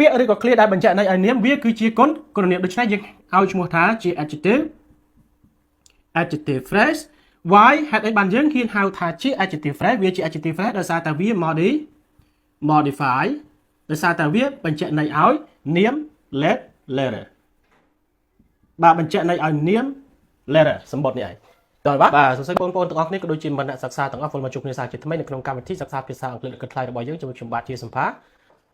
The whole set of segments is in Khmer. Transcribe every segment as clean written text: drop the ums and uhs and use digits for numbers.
ពាក្យឬក៏ clear ដែលបញ្ជាក់ន័យឲ្យនាមវាគឺជាគុណនាមដូច្នេះយើងឲ្យឈ្មោះថាជា adjective phrase why ហេតុអីបានយើងហ៊ានហៅថាជា adjective phrase វាជា adjective phrase ដោយសារតែវា modify ដោយសារតែវាបញ្ជាក់ន័យឲ្យនាម letter បាទបញ្ជាក់ន័យឲ្យនាម letter សម្បត្តិនេះឯងដល់បាទសួស្តីបងប្អូនទាំងអស់គ្នាក៏ដូចជាមិត្តអ្នកសិក្សាទាំងអស់ចូលមកជួបគ្នាសាជាថ្មីនៅក្នុងកម្មវិធីសិក្សាភាសាអង់គ្លេសគិតថ្លៃរបស់យើងជាមួយខ្ញុំបាទជាសម្ភារ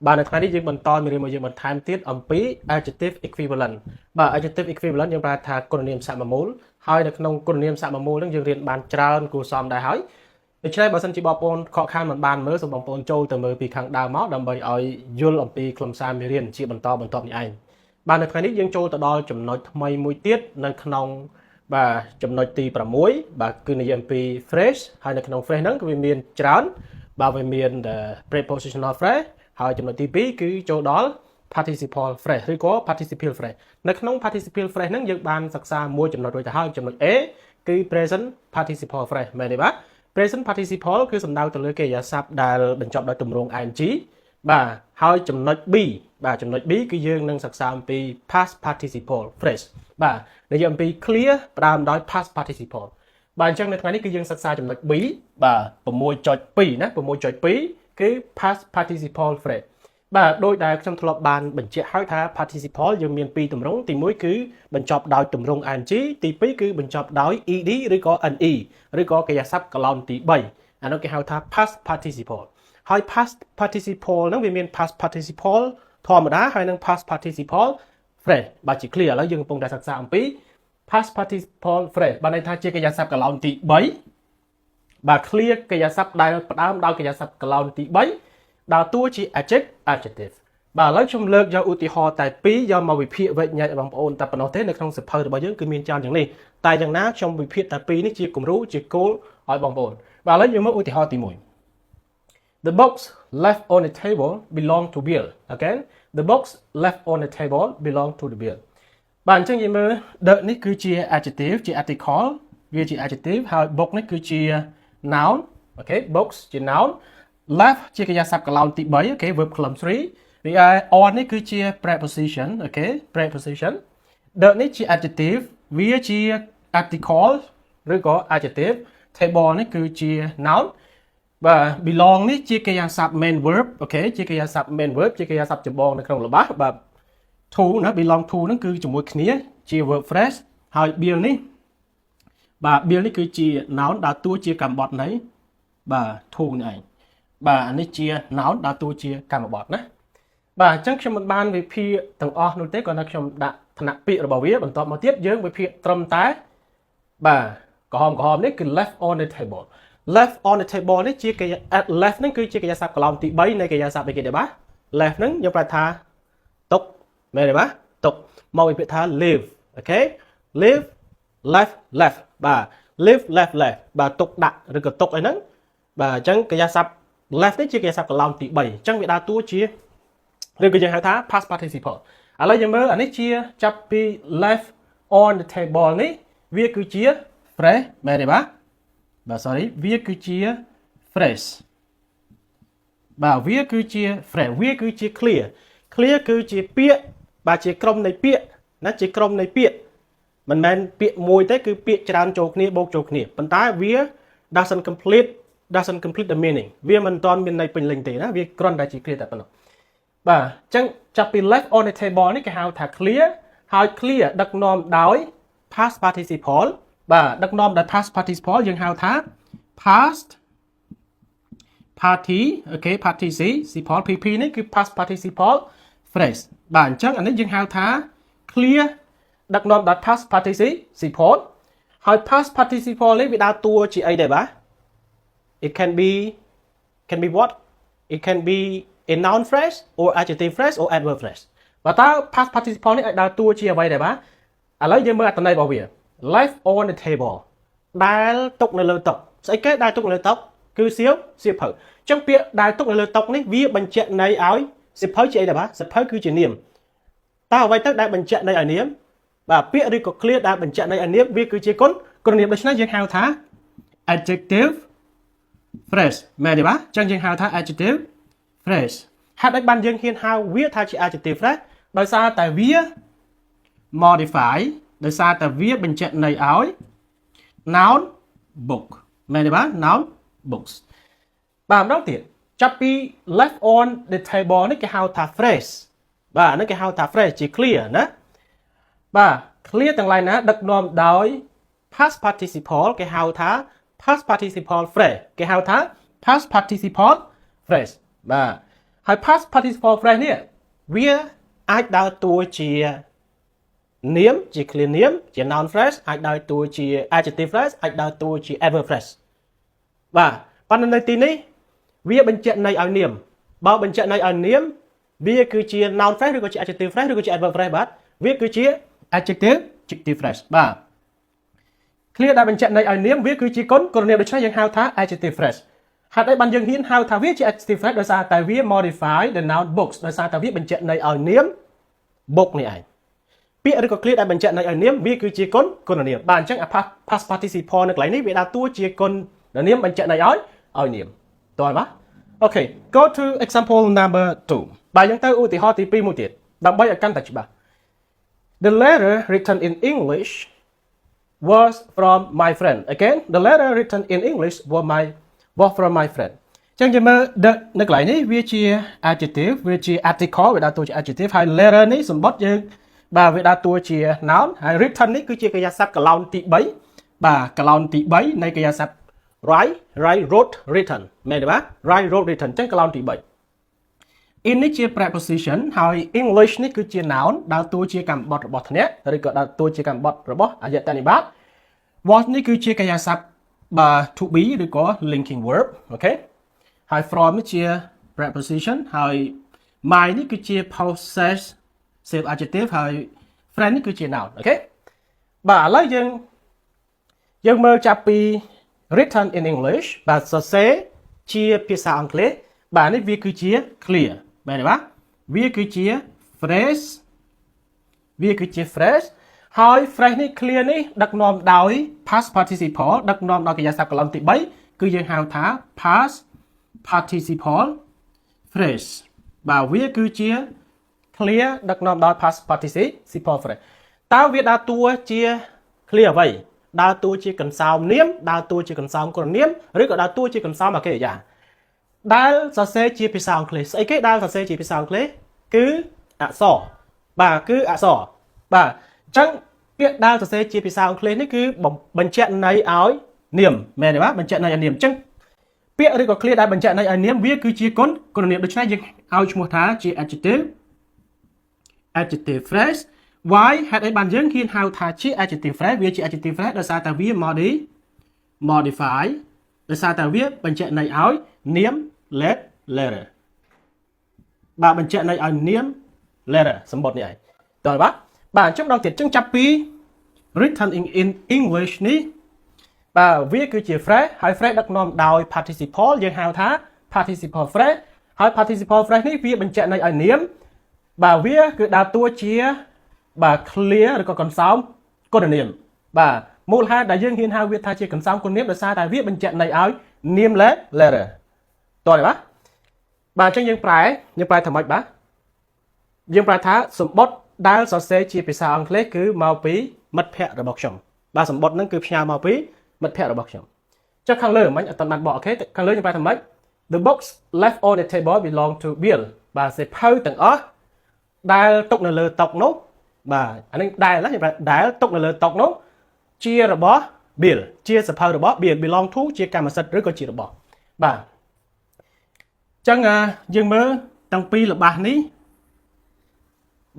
បាទនៅថ្ងៃនេះយើងបន្តមេរៀនរបស់យើងបន្ថែមទៀតអំពី adjective equivalent បាទ adjective equivalent យើងប្រើថាគុណនាមសមមូលហើយនៅក្នុងគុណនាមសមមូលហ្នឹងយើងរៀនបានច្រើនគួរសមដែរហើយដូច្នេះបើសិនជាបងប្អូនខកខានមិនបានមើលសូមបងប្អូនចូលទៅមើលពីខាងដើមមកដើម្បីឲ្យយល់អំពីខ្លឹមសារមេរៀនជាបន្តបន្ទាប់នេះឯងបាទនៅថ្ងៃនេះយើងចូលទៅដល់ចំណុចថ្មីមួយទៀតនៅក្នុងបាទចំណុចទី6បាទគឺនិយាយអំពី phrase ហើយនៅក្នុង phrase ហ្នឹងគឺវាមានច្រើនបាទវាមាន prepositional phrase ហើយចំណុចទី2គឺចូលដល់ participle phrase ឬក៏ participial phrase នៅក្នុង participial phrase ហ្នឹងយើងបានសិក្សាមួយចំណុចរួចទៅហើយចំណុច A គឺ present participle phrase មែនទេបាទ present participle គឺសំដៅទៅលើកិរិយាសព្ទដែលបញ្ចប់ដោយទម្រង់ ing បាទហើយចំណុច B បាទចំណុច B គឺយើងនឹងសិក្សាអំពី past participle phrase បាទនិយាយអំពី clear ផ្ដើមដោយ past participle បាទអញ្ចឹងនៅថ្ងៃនេះគឺយើងសិក្សាចំណុច B បាទ 6.2 ណា 6.2 គឺ past participle phrase បាទដោយដែលខ្ញុំធ្លាប់បានបញ្ជាក់ហើយថា participle យើងមាន2ទម្រង់ទី1គឺបញ្ចប់ដោយទម្រង់ ing ទី2គឺបញ្ចប់ដោយ ed ឬក៏ ne ឬក៏កិរិយាសព្ទកឡោនទី3អានោះគេហៅថា past participle ហើយ past participle ហ្នឹងវាមាន past participle ធម្មតាហើយនិង past participle phrase បាទជា clear ឥឡូវយើងកំពុងតែសិក្សាអំពី past participle phrase បានន័យថាជាកិរិយាសព្ទកឡោនទី3បាទ clear កិរិយាសព្ទដែលផ្ដើមដោយកិរិយាសព្ទកឡោនទី3ដើរតួជា adjective បាទឥឡូវខ្ញុំលើកយកឧទាហរណ៍តែ2យកមកវិភាគវែកញែកបងប្អូនតែប៉ុណ្ណោះទេនៅក្នុងសៀវភៅរបស់យើងគឺមានច្រើនយ៉ាងនេះតែយ៉ាងណាខ្ញុំវិភាគតែ2នេះជាគំរូជាគោលឲ្យបងប្អូនបាទឥឡូវយើងមកឧទាហរណ៍ទី1 The box left on the table belong to Bill okay The box left on the table belong to the Bill បាទអញ្ចឹងយើងមើល the នេះគឺជា adjective ជា article វាជា adjective ហើយ box នេះគឺជា noun okay box ជា noun left ជាកិរិយាសព្ទកឡោនទី3 okay verb ខ្លឹម3រីឯ on នេះគឺជា preposition okay preposition the នេះជា adjective វាជា article ឬក៏ adjective table នេះគឺជា noun បាទ belong នេះជាកិរិយាសព្ទ main verb okay ជាកិរិយាសព្ទ main verb ជាកិរិយាសព្ទចម្បងនៅក្នុងល្បះបាទ to ណា belong to ហ្នឹងគឺជាមួយគ្នាជា verb phrase ហើយ bill នេះបាទ bill នេះគឺជា noun ដើរតួជាកម្មបត្តិនៃបាទ to នេះឯងបាទអានេះជា noun ដើរតួជាកម្មបត្តិណាបាទអញ្ចឹងខ្ញុំមិនបានវិភាគទាំងអស់នោះទេគ្រាន់តែខ្ញុំដាក់ឋានៈពាក្យរបស់វាបន្តមកទៀតយើងវិភាគត្រឹមតែបាទក្រហមនេះគឺ left on the table left on the table នេះជាកិរិយា left ហ្នឹងគឺជាកិរិយាសព្ទកឡោនទី3នៃកិរិយាសព្ទអីគេទេបាទ left ហ្នឹងយើងប្រើថាទុកមែនទេបាទទុកមកវិភាគថា live okay live leftបាទ live left បាទទុកដាក់ឬក៏ទុកអីហ្នឹងបាទអញ្ចឹងកិរិយាសព្ទ left នេះជាកិរិយាសព្ទកឡោនទី3អញ្ចឹងវាដើរតួជាឬក៏យើងហៅថា past participle ឥឡូវយើងមើលអានេះជាចាប់ពី left on the table នេះវាគឺជា phrase មែនទេបាទsorry វាគឺជា phrase បាទវាគឺជា phrase វាគឺជា clear គឺជាពាក្យបាទជាក្រុមនៃពាក្យណាជាក្រុមនៃពាក្យមិនមែនពាក្យមួយទេគឺពាក្យច្រើនចូលគ្នាបូកចូលគ្នាប៉ុន្តែវា doesn't complete the meaning វាមិនទាន់មានន័យពេញលេញទេណាវាគ្រាន់តែជា clear តែប៉ុណ្ណោះបាទអញ្ចឹងចាប់ពី left on the table នេះគេហៅថា clear ហើយ clear ដឹកនាំដោយ past participle បាទដឹកនាំដោយ past participle យើងហៅថា past participle pp នេះគឺ past participle phrase បាទអញ្ចឹងអានេះយើងហៅថា clear ដឹកនាំដោយ past participle ហើយ past participle នេះវាដើរតួជាអីដែរបាទ it can be what it can be a noun phrase or adjective phrase or adverb phrase បើតើ past participle នេះអាចដើរតួជាអ្វីដែរបាទឥឡូវយើងមើលអត្ថន័យរបស់វា left on the table ដែលទុកនៅលើតុស្អីគេដែលទុកនៅលើតុគឺសៀវភៅអញ្ចឹងពាក្យដែលទុកនៅលើតុនេះវាបញ្ជាក់ន័យឲ្យសៀវភៅជាអីដែរបាទសៀវភៅគឺជានាមតើអ្វីទៅដែលបញ្ជាក់ន័យឲ្យនាមបាទពាក្យឬក៏ clear ដែលបញ្ជាក់ន័យឲ្យនាមវាគឺជាគុណនាមដូច្នេះយើងហៅថា adjective phrase មែនទេបាទអញ្ចឹងយើងហៅថា adjective phrase hạt đấy ban dương hiên hao viết thay chỉ adjective phraseដោយសារតែវា modify ដោយសារតែវាបញ្ជាក់ន័យឲ្យ noun book មែនទេបាទ noun books បាទម្ដងទៀតចាប់ពី left on the table នេះគេហៅថា phrase បាទនេះគេហៅថា phrase ជា clear ណាបាទ clear ទាំងឡាយណាដឹកនាំដោយ past participle គេហៅថា past participle phrase គេហៅថា past participle phrase បាទហើយ past participle phrase នេះវាអាចដើរតួជានាមជា clear នាមជា noun phrase អាចដើរតួជា adjective phrase អាចដើរតួជា adverb phrase បាទប៉ុន្តែនៅទីនេះវាបញ្ជាក់ន័យឲ្យនាមបើបញ្ជាក់ន័យឲ្យនាមវាគឺជា noun phrase ឬក៏ជា adjective phrase ឬក៏ជា adverb phrase បាទវាគឺជា adjective phrase បាទ clear ដែលបញ្ជាក់ន័យឲ្យនាមវាគឺជាគុណនាមដូច្នេះយើងហៅថា adjective phrase ហេតុអីបានយើងហ៊ានហៅថាវាជា adjective phrase ដោយសារតែវា modify the noun books ដោយសារតែវាបញ្ជាក់ន័យឲ្យនាម book នេះឯងពាក្យឬក៏ clear ដែលបញ្ជាក់ន័យឲ្យនាមវាគឺជាគុណនាមបាទអញ្ចឹង past participle នៅកន្លែងនេះវាដើរតួជាគុណនាមបញ្ជាក់ន័យឲ្យនាមតើបាទ Okay go to example number 2 បាទយើងទៅឧទាហរណ៍ទី2មួយទៀតដើម្បីឲ្យកាន់តែច្បាស់ The letter written in English was from my friend again the letter written in English was from my friend ចឹងយើងមើល the នៅកន្លែងនេះវាជា adjective វាជា article វាដើរតួជា adjective ហើយ letter នេះសម្បត្តិយើងបាទវាដើរតួជា noun ហើយ written នេះគឺជាកិរិយាសព្ទកឡោនទី3បាទកឡោនទី3នៃកិរិយាសព្ទ write wrote written មែនទេបាទ write wrote written ចឹងកឡោនទី3 in នេះជា preposition ហើយ English នេះគឺជា noun ដើរតួជាកម្មបត្តិរបស់ធ្នាក់ឬក៏ដើរតួជាកម្មបត្តិរបស់អយតនិបាត was នេះគឺជាកិរិយាសព្ទបាទ to be ឬក៏ linking verb អូខេហើយ from នេះជា preposition ហើយ my នេះគឺជា possessive adjective ហើយ friend នេះគឺជា noun អូខេបាទឥឡូវយើងមើលចាប់ពី written in English បាទសរសេរជាភាសាអង់គ្លេសបាទនេះវាគឺជា clear មែនទេបាទវាគឺជា phrase ហើយ phrase នេះ clear នេះដឹកនាំដោយ past participle ដឹកនាំដោយកិរិយាសព្ទកឡុំទី3គឺយើងហៅថា past participle phrase បាទវាគឺជា clear ដឹកនាំដោយ past participle phrase តើវាដើរតួជា clear អ្វីដើរតួជាកន្សោមនាមដើរតួជាកន្សោមគុណនាមឬក៏ដើរតួជាកន្សោមអកិរិយាដែលសរសេរជាភាសាអង់គ្លេសស្អីគេដែលសរសេរជាភាសាអង់គ្លេសគឺអក្សរបាទគឺអក្សរបាទអញ្ចឹងពាក្យដែលសរសេរជាភាសាអង់គ្លេសនេះគឺបញ្ជាក់ន័យឲ្យនាមមែនទេបាទបញ្ជាក់ន័យឲ្យនាមអញ្ចឹងពាក្យឬក៏ clear ដែលបញ្ជាក់ន័យឲ្យនាមវាគឺជាគុណនាមដូច្នេះយើងឲ្យឈ្មោះថាជា adjective phrase why ហេតុអីបានយើងហ៊ានហៅថាជា adjective phrase វាជា adjective phrase ដោយសារតែវា modify ដោយសារតែវាបញ្ជាក់ន័យឲ្យនាម letter បាទបញ្ជាក់ន័យឲ្យនាម letter សម្បត្តិនេះឯងតើបាទអញ្ចឹងម្ដងទៀតអញ្ចឹងចាប់ពី written in English នេះបាទវាគឺជា phrase ហើយ phrase ដឹកនាំដោយ participle យើងហៅថា participle phrase ហើយ participle phrase នេះវាបញ្ជាក់ន័យឲ្យនាមបាទវាគឺដើរតួជាបាទ clear ឬក៏កន្សោមគុណនាមបាទមូលហេតុដែលយើងហ៊ានហៅវាថាជាកន្សោមគុណនាមដោយសារតែវាបញ្ជាក់ន័យឲ្យនាម letter តើទេបាទអញ្ចឹងយើងប្រែថាម៉េចបាទយើងប្រែថាសម្បត្តិដែលសរសេរជាភាសាអង់គ្លេសគឺមកពីមិត្តភ័ក្តិរបស់ខ្ញុំបាទសម្បត្តិហ្នឹងគឺផ្ញើមកពីមិត្តភ័ក្តិរបស់ខ្ញុំចុះខាងលើមិញអត់បានបកអូខេខាងលើយើងប្រែថាម៉េច The books left on the table belong to Bill បាទសៀវភៅទាំងអស់ដែលទុកនៅលើតុនោះបាទអានេះដែលទុកនៅលើតុនោះជារបស់ Bill ជាសៀវភៅរបស់ Bill belong to ជាកម្មសិទ្ធិឬក៏ជារបស់បាទអញ្ចឹងយើងមើលតាំងពីល្បះនេះ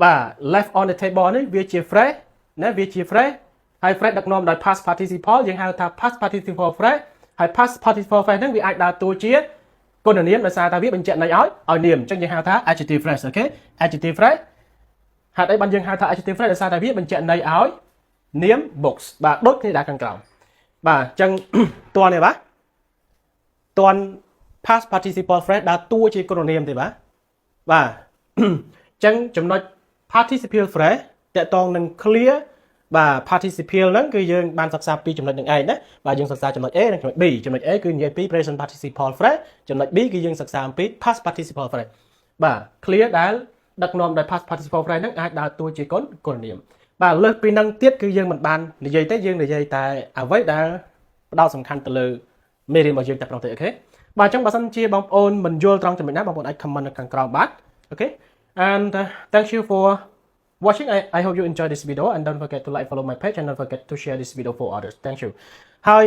បាទ left on the table នេះវាជា phrase ណាវាជា phrase ហើយ phrase ដឹកនាំដោយ past participle យើងហៅថា past participle phrase ហើយ past participle phrase ហ្នឹងវាអាចដើរតួជាគុណនាមដោយសារតែវាបញ្ជាក់ន័យឲ្យនាមអញ្ចឹងយើងហៅថា adjective phrase អូខេ adjective phrase ហេតុអីបានយើងហៅថា adjective phrase ដោយសារតែវាបញ្ជាក់ន័យឲ្យនាម books បាទដូចគ្នាដែរខាងក្រោមបាទអញ្ចឹងតើនេះបាទតើ past participle phrase ដើរតួជាគុណនាមទេបាទអញ្ចឹងចំណុច participle phrase តកតងនឹង clear បាទ participle ហ្នឹងគឺយើងបានសិក្សាពីចំណុចនឹងឯងណាបាទយើងសិក្សាចំណុច A និងចំណុច B ចំណុច A គឺនិយាយពី present participle phrase ចំណុច B គឺយើងសិក្សាអំពី past participle phrase បាទ clear ដែលដឹកនាំដោយ past participle phrase ហ្នឹងអាចដើរតួជាគុណនាមបាទលើសពីនឹងទៀតគឺយើងមិនបាននិយាយទេយើងនិយាយតែអ្វីដែលផ្ដោតសំខាន់ទៅលើមេរៀនរបស់យើងតែប៉ុណ្ណោះទេអូខេបាទអញ្ចឹងបើសិនជាបងប្អូនមិនយល់ត្រង់ចំណុចណាបងប្អូនអាច comment នៅខាងក្រោមបាទអូខេ and thank you for watching. I hope you enjoy this video and don't forget to like follow my page and don't forget to share this video for others. Thank you. ហើយ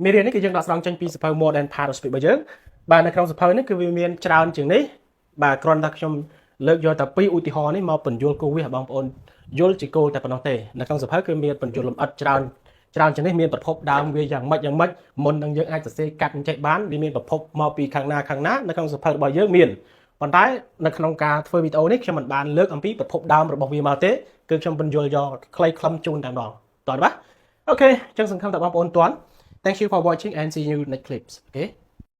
មេរៀននេះគឺយើងដកស្រង់ចេញពីសៀវភៅ More Than Part of Speech របស់យើងបាទនៅក្នុងសៀវភៅនេះគឺវាមានច្រើនជាងនេះបាទគ្រាន់តែខ្ញុំលើកយកតែពីរឧទាហរណ៍នេះមកបញ្យល់គូវាបងប្អូនយល់ជាគោលតែប៉ុណ្ណោះទេនៅក្នុងសៀវភៅគឺមានបញ្យល់លម្អិតច្រើនជាងនេះមានប្រភពដើមវាយ៉ាងម៉េចមុននឹងយើងអាចសរសេរកាត់ចេះបានវាមានប្រភពមកពីខាងណានៅក្នុងសៀវភៅរបស់យើងមានប៉ុន្តែនៅក្នុងការធ្វើវីដេអូនេះខ្ញុំមិនបានលើកអំពីប្រភពដើមរបស់វាមកទេគឺខ្ញុំបញ្យល់យកខ្លីខ្លឹមជូនតែម្ដងតោះបាទអូខេអញ្ចឹងសង្ឃឹមថាបងប្អូនទាន់ Thank you for watching and see you next clips okay